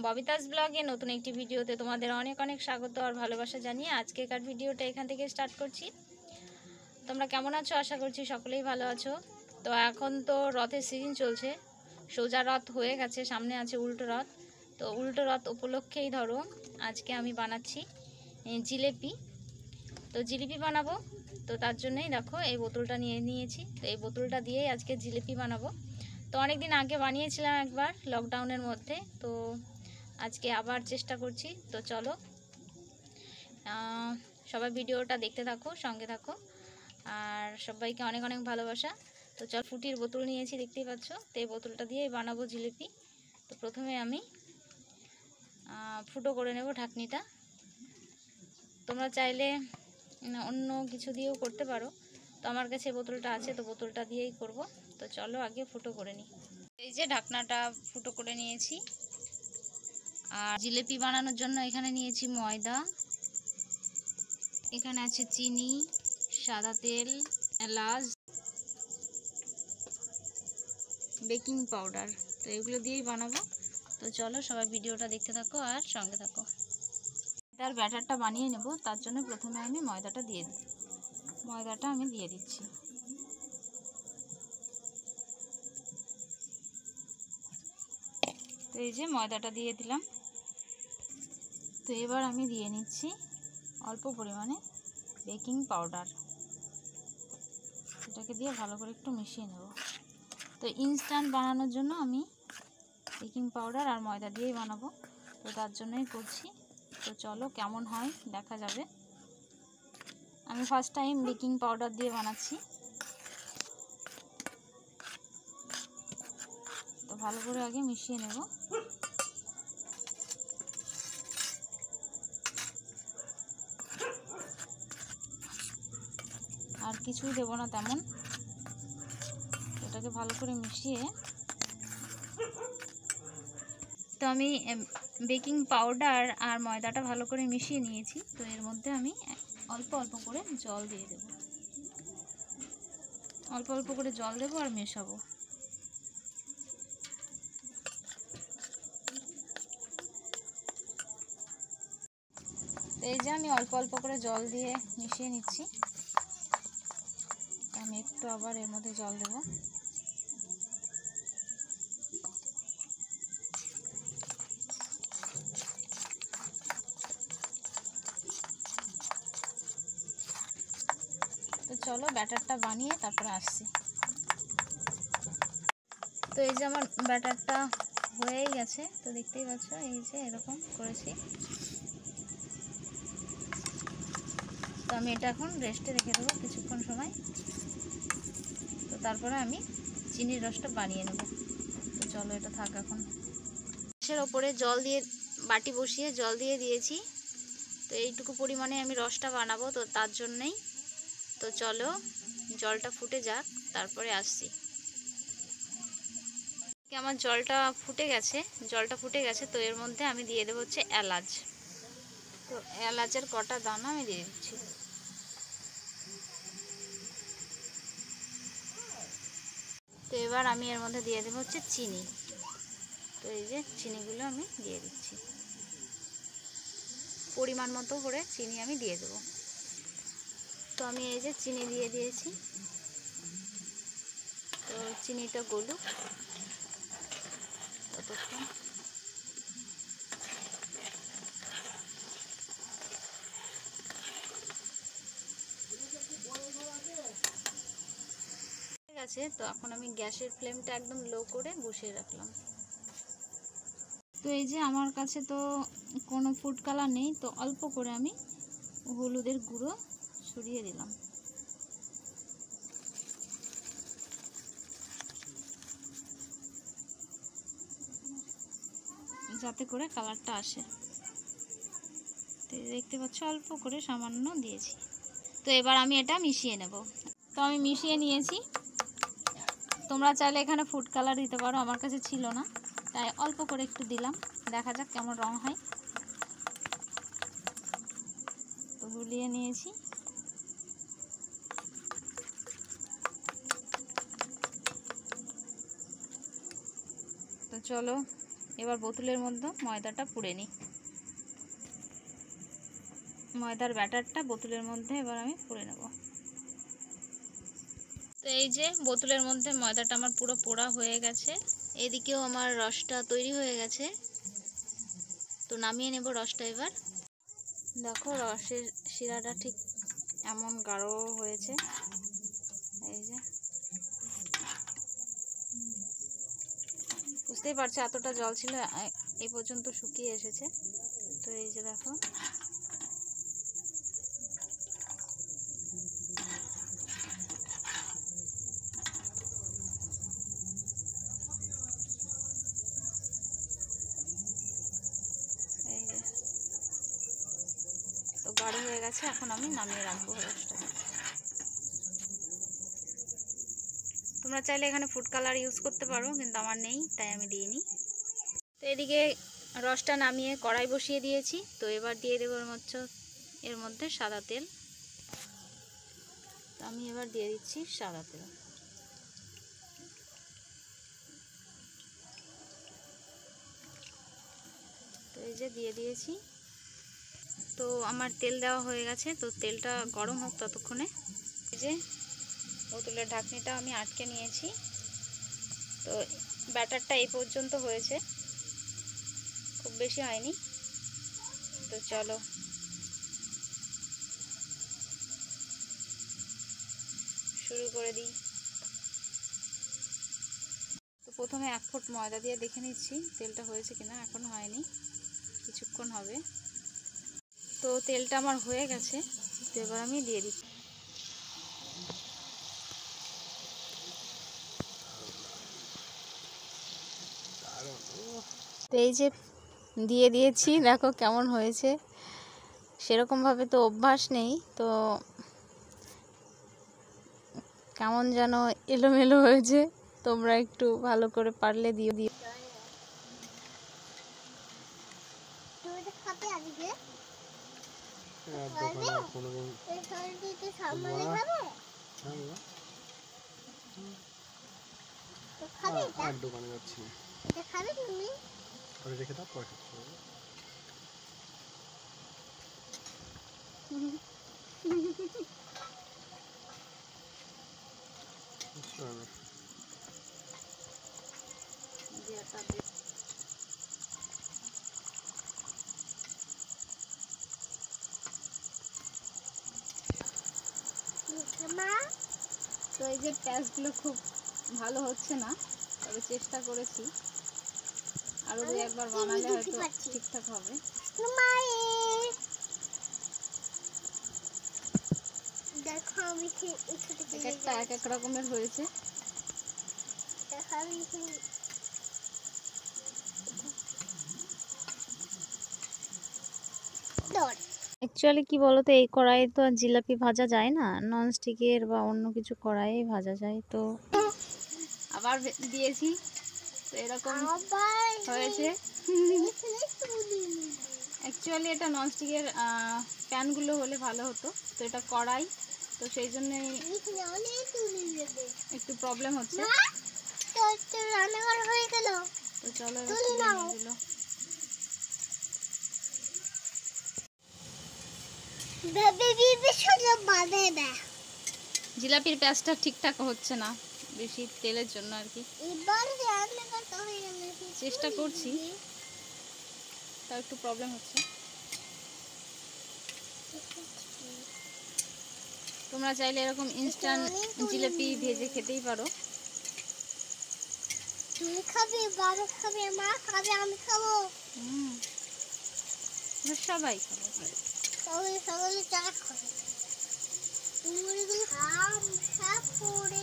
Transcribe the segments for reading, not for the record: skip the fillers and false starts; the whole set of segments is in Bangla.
ববিতাস ব্লগে নতুন একটি ভিডিওতে তোমাদের অনেক অনেক স্বাগত আর ভালোবাসা জানিয়ে আজকেকার ভিডিওটা এখান থেকে স্টার্ট করছি। তোমরা কেমন আছো? আশা করছি সকলেই ভালো আছো। তো এখন তো রথের সিজন চলছে, সোজা রথ হয়ে গেছে, সামনে আছে উল্টো রথ। তো উল্টো রথ উপলক্ষেই ধরো আজকে আমি বানাচ্ছি জিলেপি। তো জিলিপি বানাবো, তো তার জন্যই দেখো এই বোতলটা নিয়ে নিয়েছি। তো এই বোতলটা দিয়েই আজকে জিলিপি বানাবো। তো অনেক দিন আগে বানিয়েছিলাম একবার লকডাউনের মধ্যে, তো আজকে আবার চেষ্টা করছি। তো চলো সবাই ভিডিওটা দেখতে থাকো, সঙ্গে থাকো, আর সবাইকে অনেক অনেক ভালোবাসা। তো চল, ফুটির বোতল নিয়েছি দেখতেই পাচ্ছ। তো এই বোতলটা দিয়েই বানাবো জিলিপি। তো প্রথমে আমি ফুটো করে নেব ঢাকনিটা। তোমরা চাইলে অন্য কিছু দিয়েও করতে পারো, তো আমার কাছে বোতলটা আছে, তো বোতলটা দিয়েই করব। তো চলো আগে ফুটো করে নিই। এই যে ঢাকনাটা ফুটো করে নিয়েছি। আর জিলিপি বানানোর জন্য এখানে নিয়েছি ময়দা, এখানে আছে চিনি, সাদা তেল, এলাচ, বেকিং পাউডার। তো এগুলো দিয়েই বানাবো। তো চলো সবাই ভিডিওটা দেখতে থাকো আর সঙ্গে থাকো। তার ব্যাটারটা বানিয়ে নেব, তার জন্য প্রথমে আমি ময়দাটা দিয়ে দিচ্ছি। তো এই যে ময়দাটা দিয়ে দিলাম। তো এবার আমি দিয়ে নিচ্ছি অল্প পরিমাণে বেকিং পাউডার। এটাকে দিয়ে ভালো করে একটু মিশিয়ে নেব। তো ইনস্ট্যান্ট বানানোর জন্য আমি বেকিং পাউডার আর ময়দা দিয়েই বানাবো, তো তার জন্যই করছি। তো চলো কেমন হয় দেখা যাবে। আমি ফার্স্ট টাইম বেকিং পাউডার দিয়ে বানাচ্ছি। তো ভালো করে আগে মিশিয়ে নেব। আর কিছুই দেব না তেমন। এটাকে ভালো করে মিশিয়ে, তো আমি বেকিং পাউডার আর ময়দাটা ভালো করে মিশিয়ে নিয়েছি। তো এর মধ্যে আমি অল্প অল্প করে জল দিয়ে দেব, অল্প অল্প করে জল দেবো আর মেশাবো। এই যে আমি অল্প অল্প করে জল দিয়ে মিশিয়ে নিচ্ছি। আমি একটু আবার এর মধ্যে জল দেব। তো চলো ব্যাটারটা বানিয়ে তারপরে আসছি। তো এই যে আমার ব্যাটারটা হয়েই গেছে, তো দেখতেই পাচ্ছ এই যে এরকম করেছি। তো আমি এটা এখন রেস্টে রেখে দেবো কিছুক্ষণ সময়। তো তারপরে আমি চিনির রসটা বানিয়ে নেব। তো চলো এটা থাক এখন। গ্যাসের ওপরে জল দিয়ে বাটি বসিয়ে জল দিয়ে দিয়েছি। তো এইটুকু পরিমাণে আমি রসটা বানাবো, তো তার জন্যই। তো চলো জলটা ফুটে যাক, তারপরে আসছি। আমার জলটা ফুটে গেছে। তো এর মধ্যে আমি দিয়ে দেবো হচ্ছে এলাচ। তো এলাচের কটা দানা আমি দিয়ে দিচ্ছি। তো এবার আমি এর মধ্যে দিয়ে দেবো হচ্ছে চিনি। তো এই যে চিনিগুলো আমি দিয়ে দিচ্ছি, পরিমাণ মতো করে চিনি আমি দিয়ে দেবো। তো আমি এই যে চিনি দিয়ে দিয়েছি। তো চিনিটা গলুক ততক্ষণ। ঠিক আছে, তো এখন আমি গ্যাসের ফ্লেমটা একদম লো করে বসিয়ে রাখলাম। তো এই যে আমার কাছে তো কোনো ফুড কালার নেই, তো অল্প করে আমি হলুদের গুঁড়ো ছড়িয়ে দিলাম। যাতে করে কালারটা আসে। তো দেখতে পাচ্ছ অল্প করে সামান্য দিয়েছি। তো এবার আমি এটা মিশিয়ে নেব। তো আমি মিশিয়ে নিয়েছি। তোমরা চাইলে এখানে ফুড কালার দিতে পারো, আমার কাছে ছিল না তাই অল্প করে একটু দিলাম। দেখা যাক কেমন রং হয়। তো গুলিয়ে নিয়েছি। তো চলো এবার বোতলের মধ্যে ময়দাটা পুড়ে নিই। ময়দার ব্যাটারটা বোতলের মধ্যে এবার আমি পুড়ে নেব। তো এই যে বোতলের মধ্যে ময়দাটা আমার পুরো পোড়া হয়ে গেছে। এদিকেও আমার রসটা তৈরি হয়ে গেছে। তো নামিয়ে নেব রসটা এবার। দেখো রসের শিরাটা ঠিক এমন গাঢ় হয়েছে। এই যে বুঝতেই পারছো এতটা জল ছিল, এই পর্যন্ত শুকিয়ে এসেছে। তো এই যে দেখো এই যে তো গাঢ় হয়ে গেছে। এখন আমি নামিয়ে রাখবো রসটা। তোমরা চাইলে এখানে ফুড কালার ইউজ করতে পারো, কিন্তু আমার নেই তাই আমি দিইনি। তো এদিকে রসটা নামিয়ে কড়াই বসিয়ে দিয়েছি। তো এবার দিয়ে দেবো এর মধ্যে সাদা তেল। তো আমি এবার দিয়ে দিচ্ছি সাদা তেল। তো এই যে দিয়ে দিয়েছি। তো আমার তেল দেওয়া হয়ে গেছে। তো তেলটা গরম হোক ততক্ষণে। এই যে বোতলের ঢাকনিটা আমি আটকে নিয়েছি। তো ব্যাটারটা এই পর্যন্ত হয়েছে, খুব বেশি হয়নি। তো চলো শুরু করে দিই। তো প্রথমে 1 ফুট ময়দা দিয়ে দেখে নিচ্ছি তেলটা হয়েছে কিনা। এখনো হয়নি, কিছুক্ষণ হবে। তো তেলটা আমার হয়ে গেছে। তো এবার আমি দিয়ে দিচ্ছি। তো এই যে দিয়ে দিয়েছি, দেখো কেমন হয়েছে। সেরকমভাবে তো অভ্যাস নেই, তো কেমন যেন এলোমেলো হয়েছে। তোমরা একটু ভালো করে পারলে দিও। দোকানে যাচ্ছি, রেখে দাও পরে তো এই যে প্যাঁচগুলো খুব ভালো হচ্ছে না, তবে চেষ্টা করেছি। আরো 2-1 বার বানালে হয়তো ঠিকঠাক হবে। দেখো আমি একটা এক এক রকমের হয়েছে। অ্যাকচুয়ালি কি বলতো, এই কড়াইয়ে তো আর জিলাপি ভাজা যায় না, ননস্টিকের বা অন্য কিছু কড়াইয়ে ভাজা যায়। তো আবার দিয়েছি, তো এরকম হয়েছে। অ্যাকচুয়ালি এটা ননস্টিকের প্যানগুলো হলে ভালো হতো। তো এটা কড়াই, তো সেই জন্য একটু প্রবলেম হচ্ছে। তো চলো এগুলো জিলাপির প্যাঁচটা ঠিকঠাক হচ্ছে না, বেশি তেলের জন্য আর কি। চেষ্টা করছি, তাও একটু প্রবলেম হচ্ছে। তোমরা চাইলে এরকম ইনস্ট্যান্ট জিলাপি ভেজে খেতেই পারো। তুই খাবি, বাবা খাবে, মা খাবে, আমি খাবো। সবাই খাবো। সকলে চা খাবে। পড়ে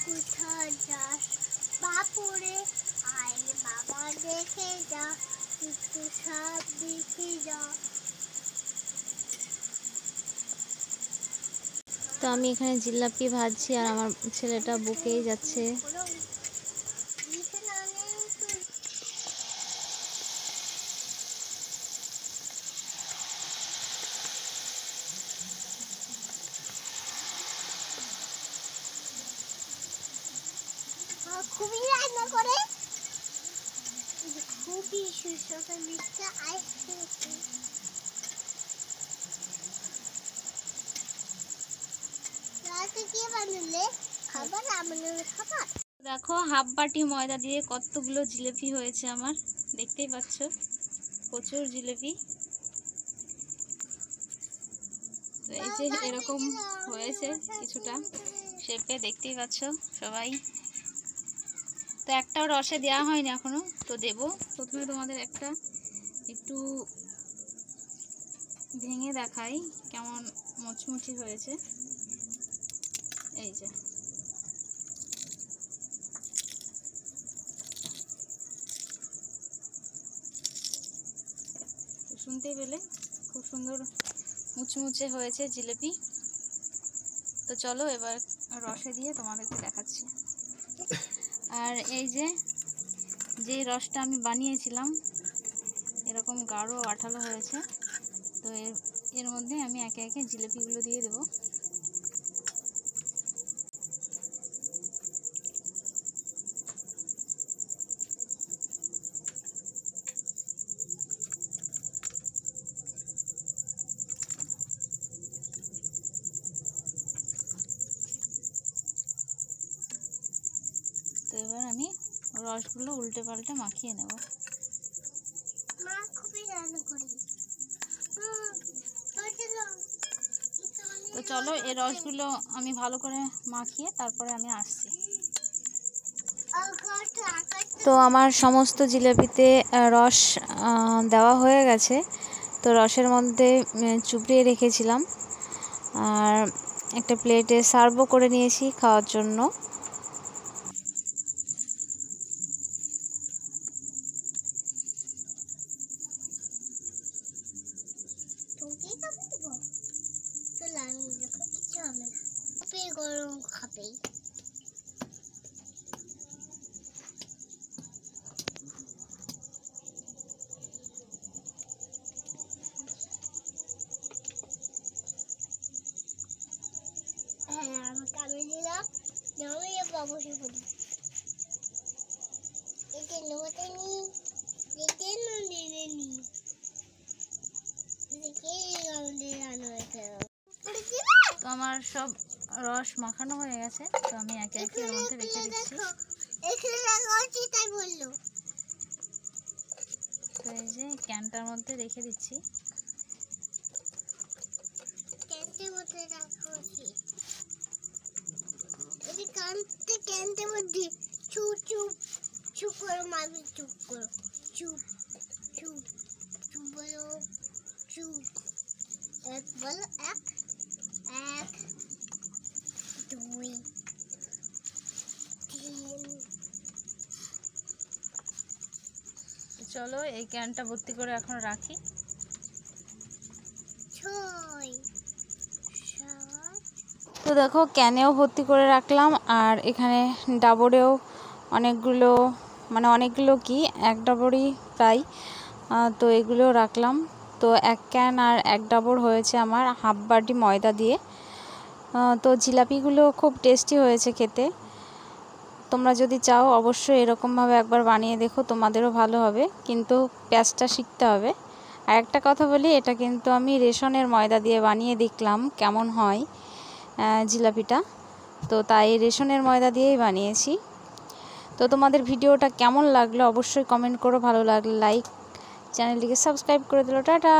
কোথা যাস, বাপুরে আয় বাবা দেখে যা, একটু সাপ দেখে যা। তো আমি এখানে জিলাপি ভাজছি আর আমার ছেলেটা বুকেই যাচ্ছে। খুবই রান্না করে, খুব দেখো হাফ বাটি ময়দা দিয়ে কতগুলো জিলেপি হয়েছে আমার, দেখতেই পাচ্ছ প্রচুর জিলেপি। তো এই যে এরকম হয়েছে কিছুটা শেপে, দেখতেই পাচ্ছ সবাই। তো একটাও রসে দেওয়া হয়নি এখনো, তো দেব। প্রথমে তোমাদের একটু ভেঙে দেখাই কেমন মুচমুচি হয়েছে। এই যে শুনতেই পেলে খুব সুন্দর মুচমুচে হয়েছে জিলেপি। তো চলো এবার রসে দিয়ে তোমাদেরকে দেখাচ্ছি। আর এই যে রসটা আমি বানিয়েছিলাম এরকম গাঢ় আঠালো হয়েছে। তো এর মধ্যে আমি একে একে জিলেপিগুলো দিয়ে দেবো। তো এবার আমি রসগুলো উল্টে পাল্টে মাখিয়ে নেব। তো চলো এই রসগুলো আমি ভালো করে মাখিয়ে তারপরে আমি আসছি। তো আমার সমস্ত জিলেপিতে রস দেওয়া হয়ে গেছে। তো রসের মধ্যে চুবিয়ে রেখেছিলাম আর একটা প্লেটে সার্ভও করে নিয়েছি খাওয়ার জন্য। গরম খাবে আমি দিলাম অবশ্যই করি একে নোতে নি দেখে নি তো আমার সব রস মাখানো হয়ে গেছে। তো আমি একে একে এর মধ্যে রেখে দিচ্ছি। তো এই যে ক্যানটার মধ্যে রেখে দিচ্ছি। ক্যান্টের মধ্যে চুপ চুপ চুপ করো মামি, চুপ করো, চুপ চুপ চুপ বলো, চুপ এক বলো, এক এক দুই তিন। চলো এই ক্যানটা ভর্তি করে এখন রাখি। 6 7। তো দেখো ক্যানেও ভর্তি করে রাখলাম আর এখানে ডাবরেও অনেকগুলো কি এক ডাবরই প্রায়। তো এগুলো রাখলাম। তো এক ক্যান আর এক ডাবর হয়েছে আমার হাফ বাটি ময়দা দিয়ে। তো জিলাপিগুলো খুব টেস্টি হয়েছে খেতে। তোমরা যদি চাও অবশ্যই এরকমভাবে একবার বানিয়ে দেখো, তোমাদেরও ভালো হবে, কিন্তু প্যাঁচটা শিখতে হবে। আর একটা কথা বলি, এটা কিন্তু আমি রেশনের ময়দা দিয়ে বানিয়ে দেখলাম কেমন হয় জিলাপিটা। তো তাই রেশনের ময়দা দিয়েই বানিয়েছি। তো তোমাদের ভিডিওটা কেমন লাগলো অবশ্যই কমেন্ট করো, ভালো লাগলে লাইক, চ্যানেলটিকে সাবস্ক্রাইব করে দিলো। টাটা।